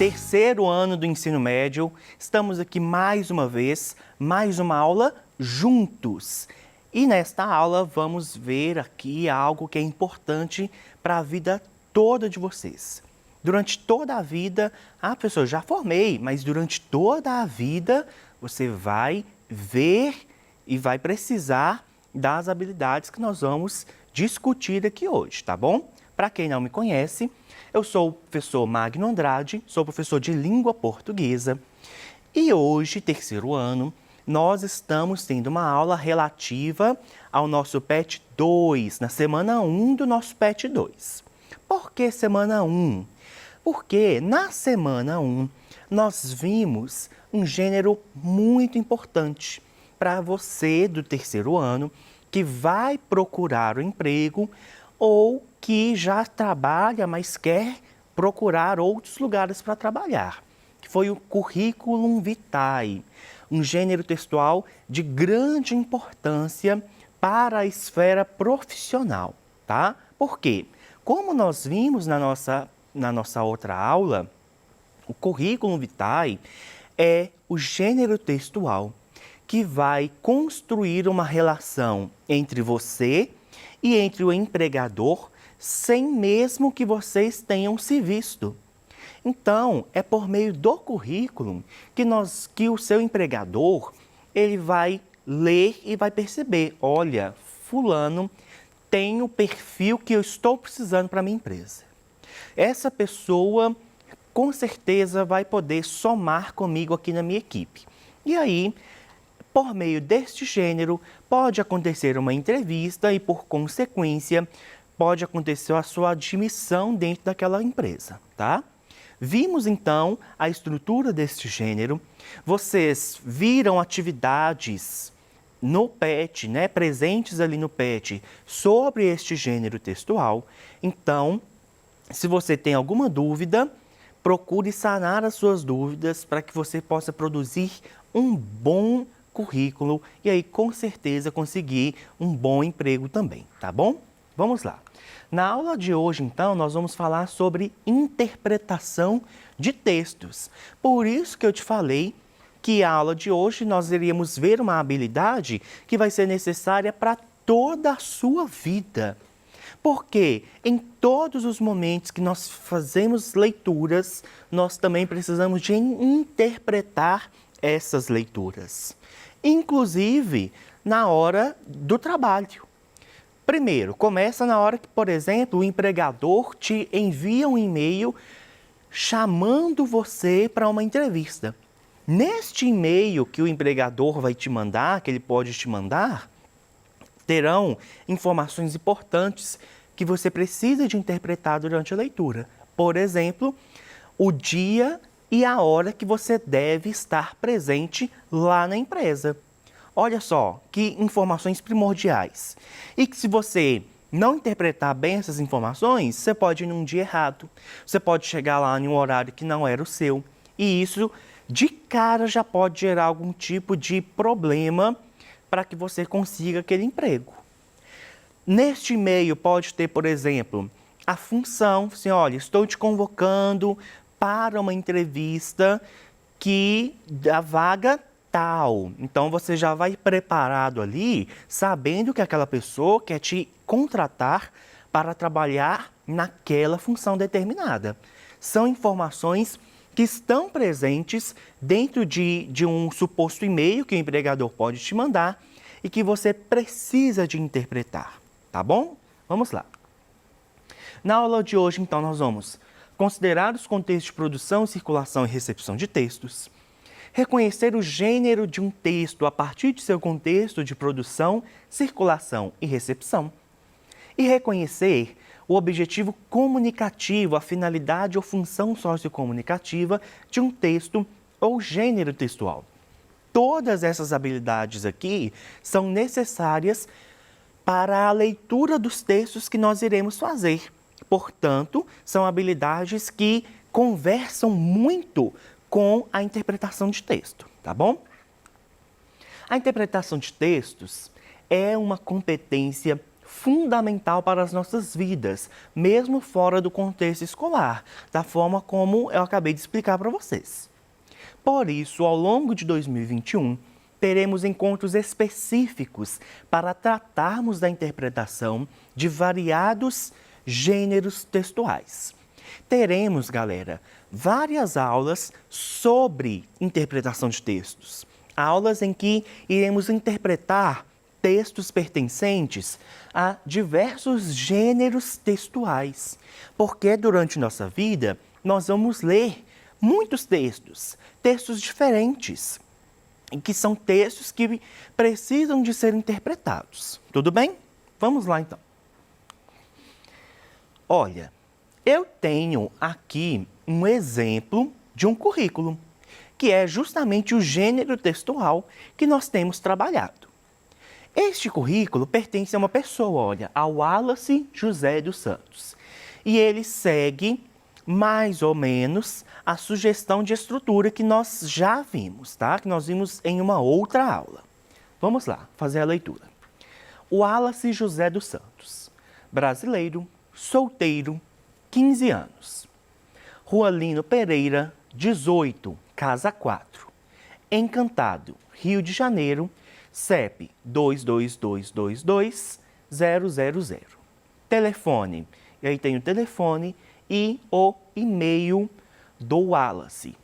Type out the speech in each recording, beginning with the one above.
terceiro ano do ensino médio. Estamos aqui mais uma vez, mais uma aula juntos. E nesta aula vamos ver aqui algo que é importante para a vida toda de vocês. Durante toda a vida, professor, já formei, mas durante toda a vida você vai ver e vai precisar das habilidades que nós vamos discutir aqui hoje, tá bom? Para quem não me conhece, eu sou o professor Magno Andrade, sou professor de língua portuguesa e hoje, terceiro ano, nós estamos tendo uma aula relativa ao nosso PET 2, na semana 1 do nosso PET 2. Por que semana 1? Porque na semana 1 nós vimos um gênero muito importante para você do terceiro ano que vai procurar o emprego ou que já trabalha, mas quer procurar outros lugares para trabalhar, que foi o Curriculum Vitae, um gênero textual de grande importância para a esfera profissional, tá? Por quê? Como nós vimos na nossa outra aula, o Curriculum Vitae é o gênero textual que vai construir uma relação entre você e entre o empregador sem mesmo que vocês tenham se visto. Então, é por meio do currículo que o seu empregador ele vai ler e vai perceber, olha, fulano tem o perfil que eu estou precisando para a minha empresa. Essa pessoa com certeza vai poder somar comigo aqui na minha equipe. E aí, por meio deste gênero, pode acontecer uma entrevista e, por consequência, pode acontecer a sua admissão dentro daquela empresa, tá? Vimos, então, a estrutura deste gênero. Vocês viram atividades no PET, né, presentes ali no PET, sobre este gênero textual. Então, se você tem alguma dúvida, procure sanar as suas dúvidas para que você possa produzir um bom currículo e aí com certeza conseguir um bom emprego também, tá bom? Vamos lá. Na aula de hoje, então, nós vamos falar sobre interpretação de textos. Por isso que eu te falei que a aula de hoje nós iríamos ver uma habilidade que vai ser necessária para toda a sua vida. Porque em todos os momentos que nós fazemos leituras, nós também precisamos de interpretar essas leituras. Inclusive na hora do trabalho. Primeiro, começa na hora que, por exemplo, o empregador te envia um e-mail chamando você para uma entrevista. Neste e-mail que o empregador vai te mandar, que ele pode te mandar, terão informações importantes que você precisa de interpretar durante a leitura. Por exemplo, o dia e a hora que você deve estar presente lá na empresa. Olha só, que informações primordiais. E que se você não interpretar bem essas informações, você pode ir num dia errado. Você pode chegar lá em um horário que não era o seu. E isso, de cara, já pode gerar algum tipo de problema para que você consiga aquele emprego. Neste e-mail pode ter, por exemplo, a função, assim, olha, estou te convocando para uma entrevista da vaga tal. Então, você já vai preparado ali, sabendo que aquela pessoa quer te contratar para trabalhar naquela função determinada. São informações que estão presentes dentro de um suposto e-mail que o empregador pode te mandar e que você precisa de interpretar, tá bom? Vamos lá. Na aula de hoje, então, nós vamos considerar os contextos de produção, circulação e recepção de textos, reconhecer o gênero de um texto a partir de seu contexto de produção, circulação e recepção, e reconhecer o objetivo comunicativo, a finalidade ou função sociocomunicativa de um texto ou gênero textual. Todas essas habilidades aqui são necessárias para a leitura dos textos que nós iremos fazer. Portanto, são habilidades que conversam muito com a interpretação de texto, tá bom? A interpretação de textos é uma competência fundamental para as nossas vidas, mesmo fora do contexto escolar, da forma como eu acabei de explicar para vocês. Por isso, ao longo de 2021, teremos encontros específicos para tratarmos da interpretação de variados gêneros textuais. Teremos, galera, várias aulas sobre interpretação de textos. Aulas em que iremos interpretar textos pertencentes a diversos gêneros textuais. Porque durante nossa vida, nós vamos ler muitos textos, textos diferentes, que são textos que precisam de ser interpretados. Tudo bem? Vamos lá, então. Olha, eu tenho aqui um exemplo de um currículo, que é justamente o gênero textual que nós temos trabalhado. Este currículo pertence a uma pessoa, olha, ao Wallace José dos Santos. E ele segue mais ou menos a sugestão de estrutura que nós já vimos, tá? Que nós vimos em uma outra aula. Vamos lá, fazer a leitura. Wallace José dos Santos, brasileiro, solteiro, 15 anos. Rua Lino Pereira, 18, Casa 4. Encantado, Rio de Janeiro, CEP 222222000. Telefone, e aí tem o telefone e o e-mail do Wallace.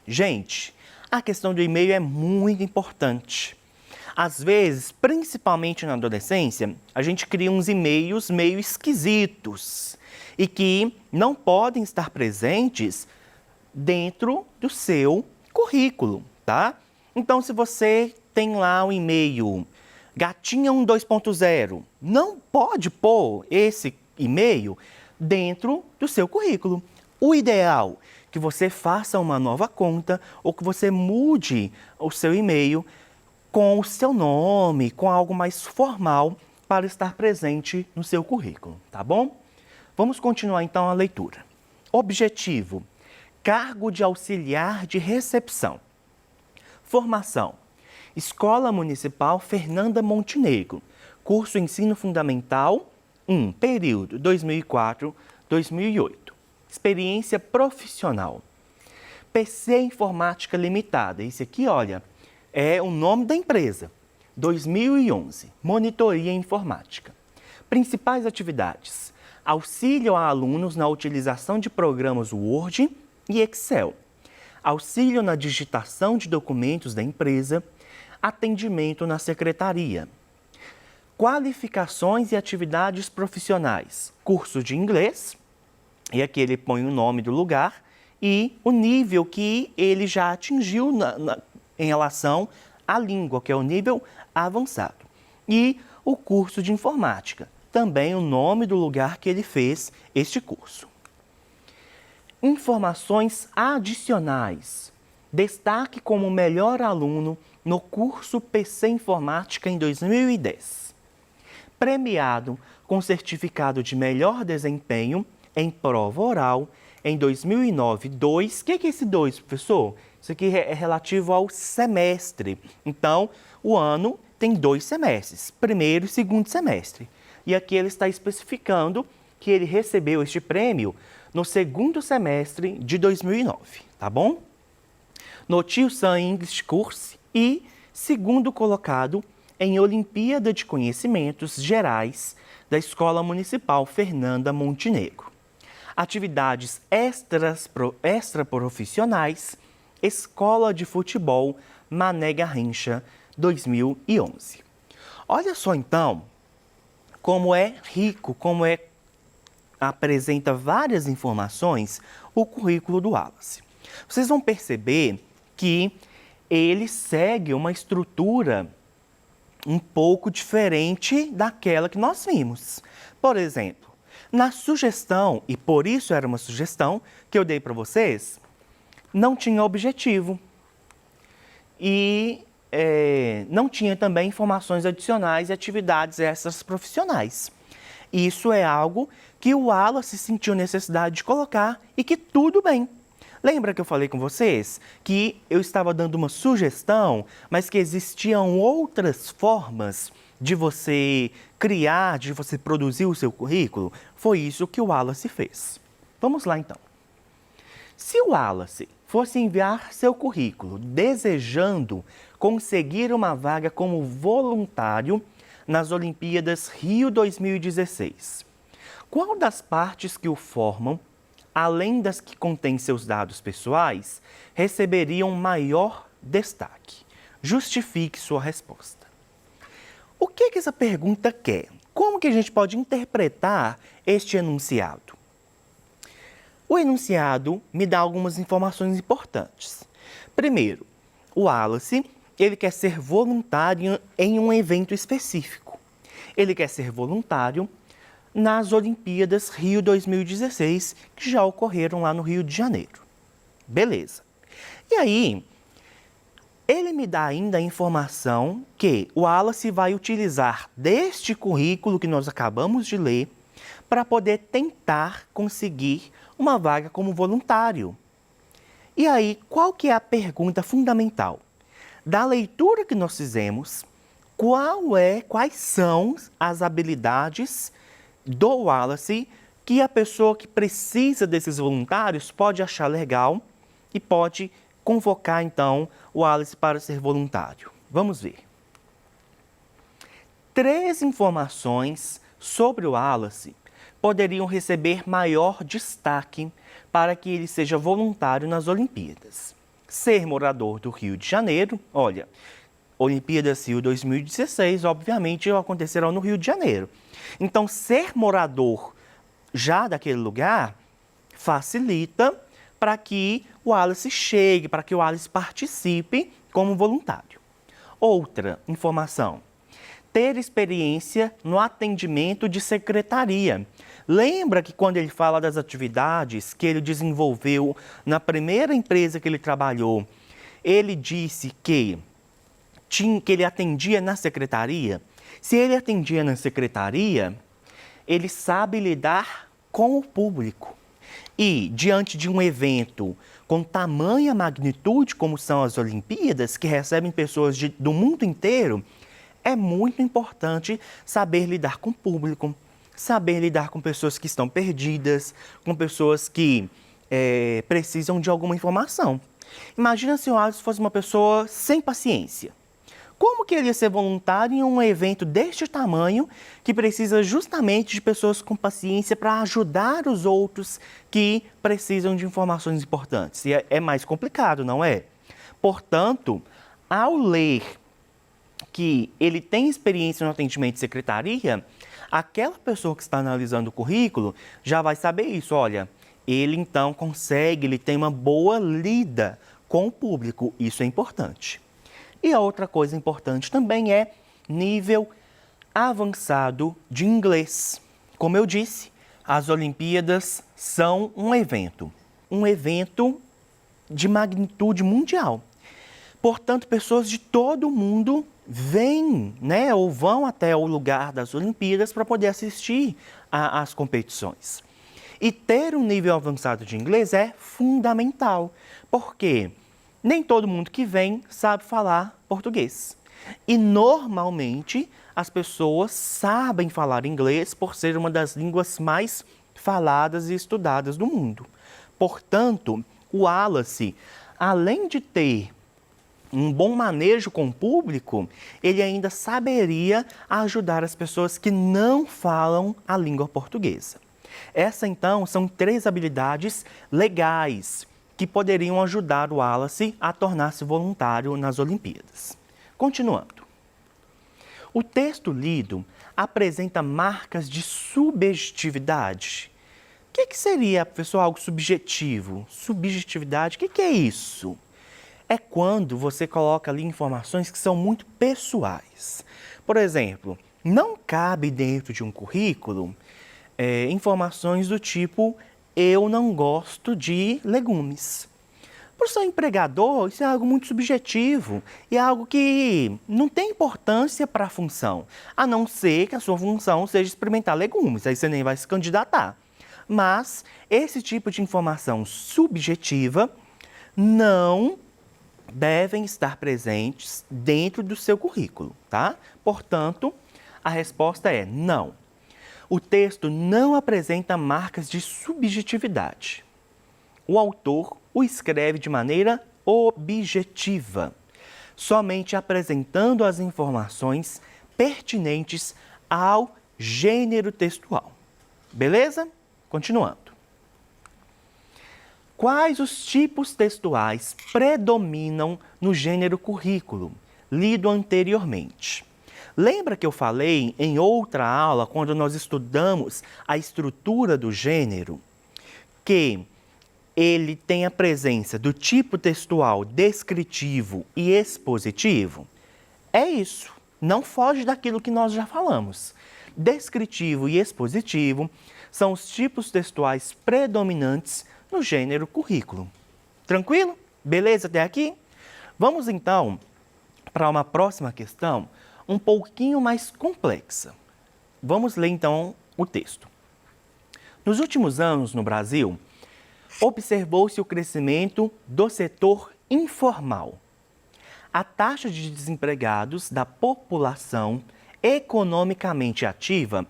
Gente, a questão do e-mail é muito importante. Às vezes, principalmente na adolescência, a gente cria uns e-mails meio esquisitos e que não podem estar presentes dentro do seu currículo, tá? Então, se você tem lá um e-mail gatinha 12.0, não pode pôr esse e-mail dentro do seu currículo. O ideal é que você faça uma nova conta ou que você mude o seu e-mail com o seu nome, com algo mais formal para estar presente no seu currículo, tá bom? Vamos continuar então a leitura. Objetivo: cargo de auxiliar de recepção. Formação: Escola Municipal Fernanda Montenegro, curso Ensino Fundamental 1, período 2004-2008. Experiência profissional: PC Informática Limitada. Esse aqui, olha, é o nome da empresa. 2011, monitoria informática. Principais atividades: auxílio a alunos na utilização de programas Word e Excel, auxílio na digitação de documentos da empresa, atendimento na secretaria. Qualificações e atividades profissionais: curso de inglês, e aqui ele põe o nome do lugar e o nível que ele já atingiu em relação à língua, que é o nível avançado. E o curso de informática, também o nome do lugar que ele fez este curso. Informações adicionais: destaque como melhor aluno no curso PC Informática em 2010. Premiado com certificado de melhor desempenho em prova oral em 2009. 2, o que é esse 2, professor? Isso aqui é relativo ao semestre. Então, o ano tem 2 semestres, primeiro e segundo semestre. E aqui ele está especificando que ele recebeu este prêmio no segundo semestre de 2009, tá bom? No Tio-San English Course e segundo colocado em Olimpíada de Conhecimentos Gerais da Escola Municipal Fernanda Montenegro. Atividades extraprofissionais, Escola de Futebol Mané Garrincha 2011. Olha só então como é rico, apresenta várias informações o currículo do Wallace. Vocês vão perceber que ele segue uma estrutura um pouco diferente daquela que nós vimos. Por exemplo, na sugestão, e por isso era uma sugestão que eu dei para vocês, não tinha objetivo e não tinha também informações adicionais e atividades extras profissionais. Isso é algo que o Wallace sentiu necessidade de colocar e que tudo bem. Lembra que eu falei com vocês que eu estava dando uma sugestão, mas que existiam outras formas de você criar, de você produzir o seu currículo? Foi isso que o Wallace fez. Vamos lá então. Se o Wallace fosse enviar seu currículo desejando conseguir uma vaga como voluntário nas Olimpíadas Rio 2016, qual das partes que o formam, além das que contêm seus dados pessoais, receberiam maior destaque? Justifique sua resposta. O que essa pergunta quer? Como que a gente pode interpretar este enunciado? O enunciado me dá algumas informações importantes. Primeiro, o Wallace, ele quer ser voluntário em um evento específico. Ele quer ser voluntário nas Olimpíadas Rio 2016, que já ocorreram lá no Rio de Janeiro. Beleza. E aí, ele me dá ainda a informação que o Wallace vai utilizar deste currículo que nós acabamos de ler para poder tentar conseguir uma vaga como voluntário. E aí, qual que é a pergunta fundamental? Da leitura que nós fizemos, quais são as habilidades do Wallace que a pessoa que precisa desses voluntários pode achar legal e pode convocar, então, o Wallace para ser voluntário? Vamos ver. 3 informações sobre o Wallace poderiam receber maior destaque para que ele seja voluntário nas Olimpíadas. Ser morador do Rio de Janeiro, olha, Olimpíadas Rio 2016, obviamente, acontecerão no Rio de Janeiro. Então, ser morador já daquele lugar facilita para que o Wallace chegue, para que o Wallace participe como voluntário. Outra informação, ter experiência no atendimento de secretaria. Lembra que quando ele fala das atividades que ele desenvolveu na primeira empresa que ele trabalhou, ele disse que ele atendia na secretaria? Se ele atendia na secretaria, ele sabe lidar com o público. E, diante de um evento com tamanha magnitude como são as Olimpíadas, que recebem pessoas do mundo inteiro, é muito importante saber lidar com o público, saber lidar com pessoas que estão perdidas, com pessoas que precisam de alguma informação. Imagina se o Wallace fosse uma pessoa sem paciência. Como que ele ia ser voluntário em um evento deste tamanho, que precisa justamente de pessoas com paciência para ajudar os outros que precisam de informações importantes? E é mais complicado, não é? Portanto, ao ler que ele tem experiência no atendimento de secretaria, aquela pessoa que está analisando o currículo já vai saber isso. Olha, ele então consegue, ele tem uma boa lida com o público. Isso é importante. E a outra coisa importante também é nível avançado de inglês. Como eu disse, as Olimpíadas são um evento de magnitude mundial. Portanto, pessoas de todo o mundo vêm, né, ou vão até o lugar das Olimpíadas para poder assistir às competições. E ter um nível avançado de inglês é fundamental, porque nem todo mundo que vem sabe falar português. E normalmente as pessoas sabem falar inglês por ser uma das línguas mais faladas e estudadas do mundo. Portanto, o Wallace, além de ter um bom manejo com o público, ele ainda saberia ajudar as pessoas que não falam a língua portuguesa. Essas, então, são 3 habilidades legais que poderiam ajudar o Wallace a tornar-se voluntário nas Olimpíadas. Continuando. O texto lido apresenta marcas de subjetividade. O que seria, professor, algo subjetivo? Subjetividade, o que é isso? É quando você coloca ali informações que são muito pessoais. Por exemplo, não cabe dentro de um currículo informações do tipo: eu não gosto de legumes. Para o seu empregador, isso é algo muito subjetivo e é algo que não tem importância para a função, a não ser que a sua função seja experimentar legumes, aí você nem vai se candidatar. mas esse tipo de informação subjetiva não devem estar presentes dentro do seu currículo, tá? Portanto, a resposta é não. O texto não apresenta marcas de subjetividade. O autor o escreve de maneira objetiva, somente apresentando as informações pertinentes ao gênero textual. Beleza? Continuando. Quais os tipos textuais predominam no gênero currículo, lido anteriormente? Lembra que eu falei em outra aula, quando nós estudamos a estrutura do gênero, que ele tem a presença do tipo textual descritivo e expositivo? É isso, não foge daquilo que nós já falamos. Descritivo e expositivo são os tipos textuais predominantes no gênero currículo. Tranquilo? Beleza até aqui? Vamos então para uma próxima questão um pouquinho mais complexa. Vamos ler então o texto. Nos últimos anos no Brasil, observou-se o crescimento do setor informal. A taxa de desempregados da população economicamente ativa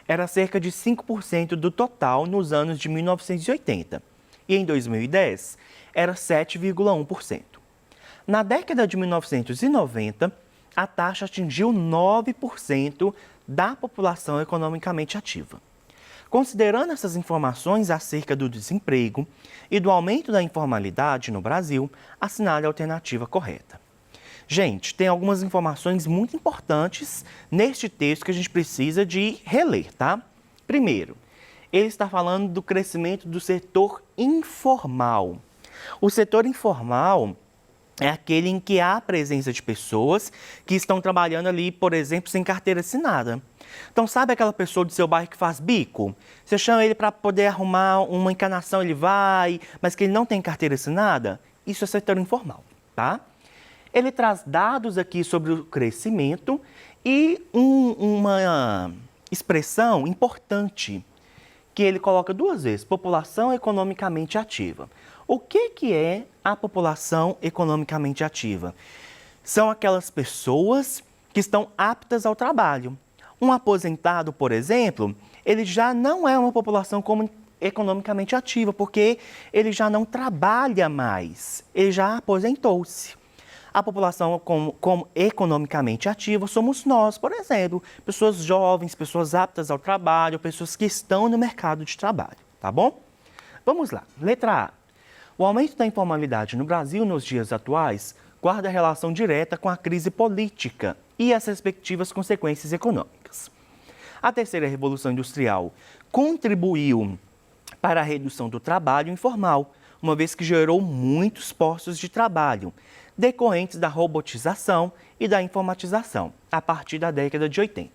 era cerca de 5% do total nos anos de 1980 e em 2010 era 7,1%. Na década de 1990, a taxa atingiu 9% da população economicamente ativa. Considerando essas informações acerca do desemprego e do aumento da informalidade no Brasil, assinale a alternativa correta. Gente, tem algumas informações muito importantes neste texto que a gente precisa de reler, tá? Primeiro, ele está falando do crescimento do setor informal. O setor informal é aquele em que há a presença de pessoas que estão trabalhando ali, por exemplo, sem carteira assinada. Então, sabe aquela pessoa do seu bairro que faz bico? Você chama ele para poder arrumar uma encanação, ele vai, mas que ele não tem carteira assinada? Isso é setor informal, tá? Ele traz dados aqui sobre o crescimento e uma expressão importante que ele coloca duas vezes, população economicamente ativa. O que é a população economicamente ativa? São aquelas pessoas que estão aptas ao trabalho. Um aposentado, por exemplo, ele já não é uma população economicamente ativa, porque ele já não trabalha mais, ele já aposentou-se. A população como economicamente ativa somos nós, por exemplo, pessoas jovens, pessoas aptas ao trabalho, pessoas que estão no mercado de trabalho, tá bom? Vamos lá, letra A. O aumento da informalidade no Brasil nos dias atuais guarda relação direta com a crise política e as respectivas consequências econômicas. A terceira revolução industrial contribuiu para a redução do trabalho informal, uma vez que gerou muitos postos de trabalho, decorrentes da robotização e da informatização, a partir da década de 80.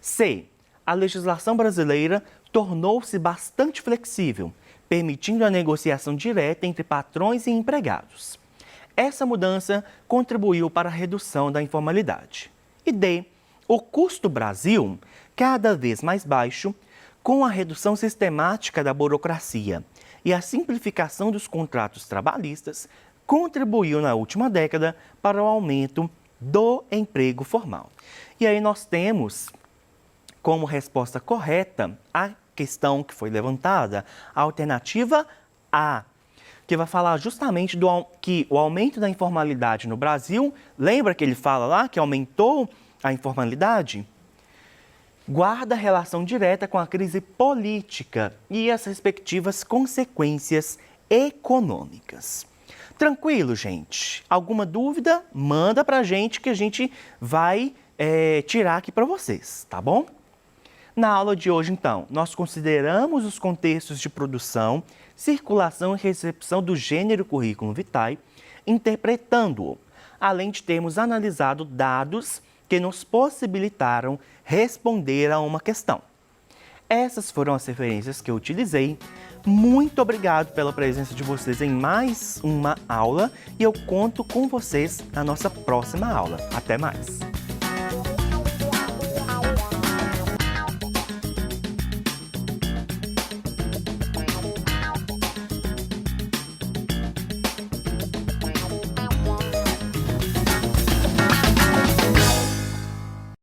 C. A legislação brasileira tornou-se bastante flexível, permitindo a negociação direta entre patrões e empregados. Essa mudança contribuiu para a redução da informalidade. E D. O custo Brasil, cada vez mais baixo, com a redução sistemática da burocracia e a simplificação dos contratos trabalhistas, contribuiu na última década para o aumento do emprego formal. E aí nós temos como resposta correta a questão que foi levantada, a alternativa A, que vai falar justamente que o aumento da informalidade no Brasil, lembra que ele fala lá que aumentou a informalidade? Guarda relação direta com a crise política e as respectivas consequências econômicas. Tranquilo, gente? Alguma dúvida? Manda pra gente que a gente vai tirar aqui para vocês, tá bom? Na aula de hoje, então, nós consideramos os contextos de produção, circulação e recepção do gênero currículo vitae, interpretando-o, além de termos analisado dados que nos possibilitaram responder a uma questão. Essas foram as referências que eu utilizei. Muito obrigado pela presença de vocês em mais uma aula e eu conto com vocês na nossa próxima aula. Até mais!